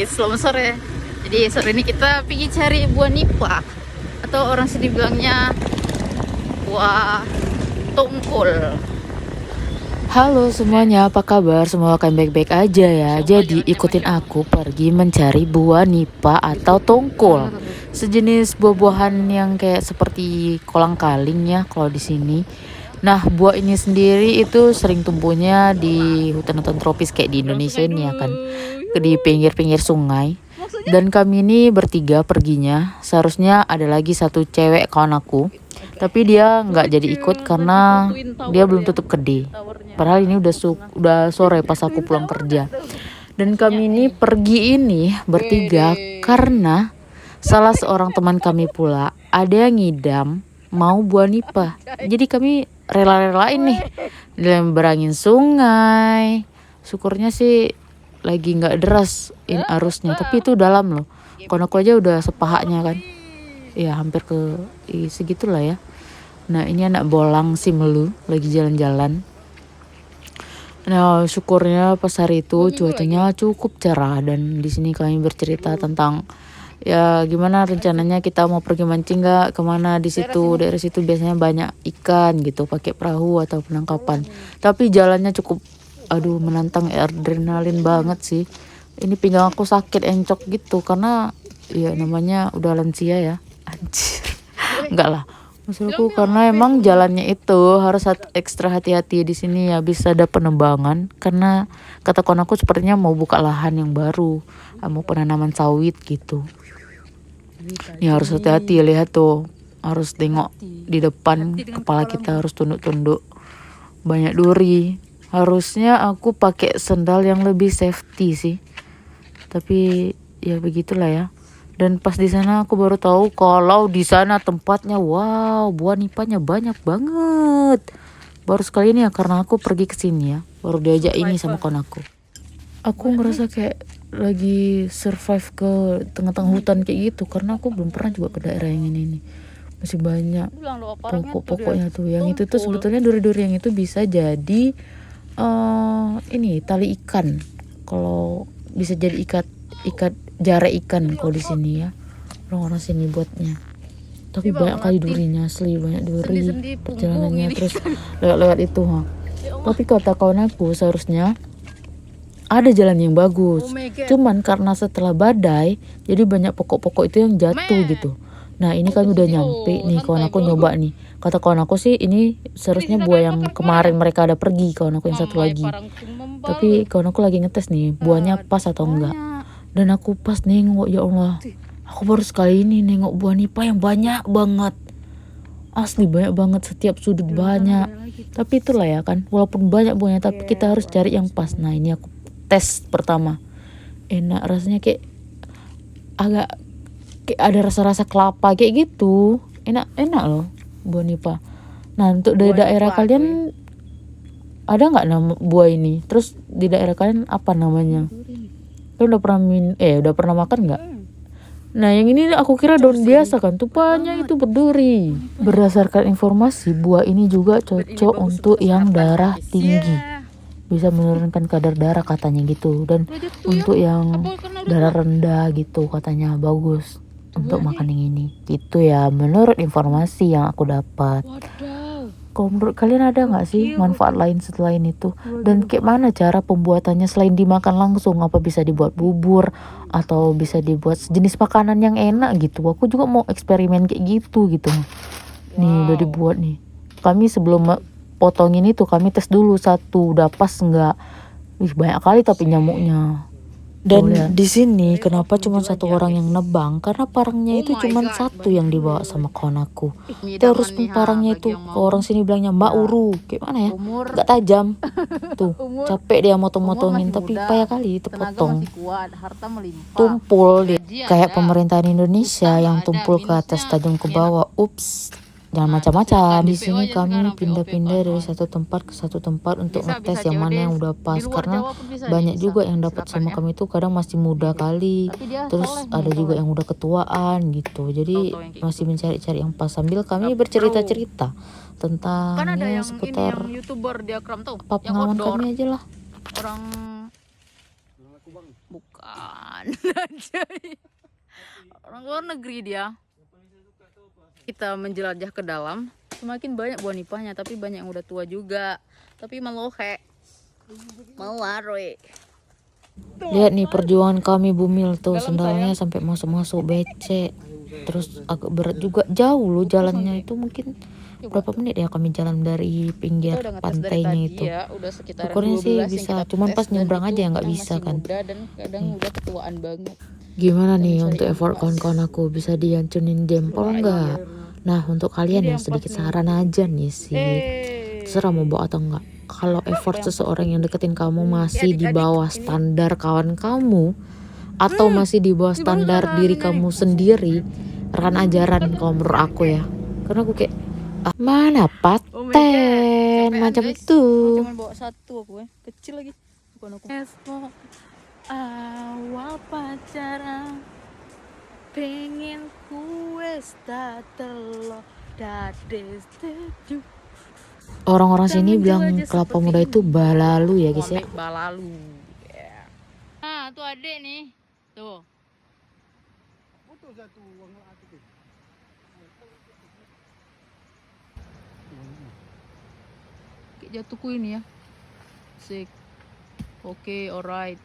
Selamat sore. Jadi sore ini kita pergi cari buah nipa atau orang sini bilangnya buah tongkol. Halo semuanya, apa kabar? Semoga kalian baik-baik aja ya. Jadi ikutin aku pergi mencari buah nipa atau tongkol. Sejenis buah-buahan yang kayak seperti kolang-kaling ya kalau di sini. Nah, buah ini sendiri itu sering tumbuhnya di hutan-hutan tropis kayak di Indonesia ini ya kan. Di pinggir-pinggir sungai. Dan kami ini bertiga perginya. Seharusnya ada lagi satu cewek kawan aku. Tapi dia nggak jadi ikut karena dia belum tutup kedai. Padahal ini udah sore pas aku pulang kerja. Dan kami ini pergi ini bertiga karena salah seorang teman kami pula ada yang ngidam mau buah nipa. Jadi kami rela-relain nih dalam berangin sungai. Syukurnya sih lagi nggak deras arusnya, tapi itu dalam loh. Kono aku aja udah sepahanya kan. Ya hampir ke segitulah ya. Nah ini anak bolang si Melu lagi jalan-jalan. Nah syukurnya pas hari itu cuacanya cukup cerah dan di sini kami bercerita tentang ya gimana rencananya kita mau pergi mancing nggak kemana di situ, daerah situ biasanya banyak ikan gitu pakai perahu atau penangkapan. Tapi jalannya cukup menantang, adrenalin banget sih. Ini pinggang aku sakit encok gitu karena ya namanya udah lansia ya. Anjir. Enggak lah. Maksudku karena emang jalannya itu harus ekstra hati-hati di sini ya, bisa ada penebangan karena kata kawan aku sepertinya mau buka lahan yang baru, mau penanaman sawit gitu. Ya harus hati-hati, lihat tuh. Harus tengok di depan, kepala kita harus tunduk-tunduk. Banyak duri. Harusnya aku pakai sendal yang lebih safety sih. Tapi ya begitulah ya. Dan pas di sana aku baru tahu kalau di sana tempatnya wow, buah nipanya banyak banget. Baru sekali ini ya karena aku pergi ke sini ya, baru diajak ini sama kawan aku. Aku ngerasa kayak lagi survive ke tengah-tengah hutan kayak gitu karena aku belum pernah juga ke daerah yang ini. Masih banyak pokok-pokoknya tuh. Yang itu tuh sebetulnya duri-duri yang itu bisa jadi ini tali ikan. Kalau bisa jadi ikat jarak ikan kalau di sini ya, orang-orang sini buatnya. Tapi banyak kali durinya, asli banyak duri perjalanannya terus lewat itu Tapi kata kawan aku seharusnya ada jalan yang bagus, cuman karena setelah badai jadi banyak pokok-pokok itu yang jatuh gitu. Nah ini kan udah nyampe nih, kawan aku nyoba nih. Kata kawan aku sih ini seharusnya buah yang kemarin mereka ada pergi, kawan aku yang satu lagi. Tapi kawan aku lagi ngetes nih buahnya pas atau enggak. Dan aku pas nengok, ya Allah, aku baru sekali ini nengok buah nipa yang banyak banget. Asli banyak banget, setiap sudut banyak. Tapi itulah ya kan, walaupun banyak buahnya tapi kita harus cari yang pas. Nah ini aku tes pertama. Enak rasanya, kayak agak kayak ada rasa-rasa kelapa kayak gitu. Enak loh buah nipa. Nah untuk dari daerah kalian ada nggak nama buah ini? Terus di daerah kalian apa namanya? Kalian udah pernah makan nggak? Nah yang ini aku kira daun biasa kan, tupanya itu berduri. Berdasarkan informasi buah ini juga cocok untuk yang darah tinggi, bisa menurunkan kadar darah katanya gitu. Dan untuk yang darah rendah gitu katanya bagus untuk makan yang ini gitu ya, menurut informasi yang aku dapat. Kalau menurut kalian ada nggak sih manfaat lain selain itu? Dan kayak mana cara pembuatannya selain dimakan langsung? Apa bisa dibuat bubur atau bisa dibuat sejenis makanan yang enak gitu? Aku juga mau eksperimen kayak gitu. Nih udah dibuat nih. Kami sebelum potongin itu kami tes dulu satu, udah pas nggak? Banyak kali tapi nyamuknya. Dan di sini kenapa cuma satu orang yang nebang? Karena parangnya itu cuma satu yang dibawa sama kawan aku. Terus parangnya itu ke orang sini bilangnya Mbak Uru, kayak mana ya? Gak tajam. Tuh capek dia motong-motongin, tapi payah kali itu potong. Tumpul dia kayak pemerintahan Indonesia yang tumpul ke atas tajam ke bawah. Ups. Jangan macam-macam. Di sini kami pindah-pindah dari satu tempat ke satu tempat untuk ngetes yang mana yang udah pas, karena banyak juga yang dapat sama kami itu kadang masih muda kali, terus ada juga yang udah ketuaan gitu. Jadi masih mencari-cari yang pas sambil kami bercerita-cerita tentang ya seputar apa pengalaman kami aja lah. Orang bukan Anjay. Orang luar negeri dia. Kita menjelajah ke dalam, semakin banyak buah nipahnya, tapi banyak yang udah tua juga. Tapi melohe. Melaroi. Lihat nih perjuangan kami Bumil tuh, sendalnya sampai masuk-masuk becek. Terus agak berat juga, jauh loh jalannya itu, mungkin berapa menit ya kami jalan dari pinggir Kita udah ngetes dari pantainya tadi itu. ya, udah sekitaran Ukurnya 12 sih yang bisa, kita cuman tes, pas dan nyebrang itu aja yang nggak kadang bisa masih kan. muda dan kadang udah ketuaan banget. Gimana Kita nih mencari untuk yang effort pas. kawan-kawan aku, bisa dihancurin jempol Coba nggak? Nah untuk kalian Ini yang yang sedikit pas nih. saran aja nih sih, terserah mau bawa atau enggak. Kalau effort seseorang yang deketin kamu masih di bawah standar kawan kamu, atau masih di bawah standar diri kamu sendiri, rekan ajaran kalau menurut aku ya. Karena aku kayak, mana paten macam tuh. Cuma bawa satu aku ya, kecil lagi. Bukan aku. Awal pacaran pengen kue telo dades teju. Orang-orang sini bilang kelapa muda itu balalu ya guys ya. Balalu. Yeah. Nah, tuh adek nih. Tuh. Kayak jatuhku ini ya. Sik. Oke, alright.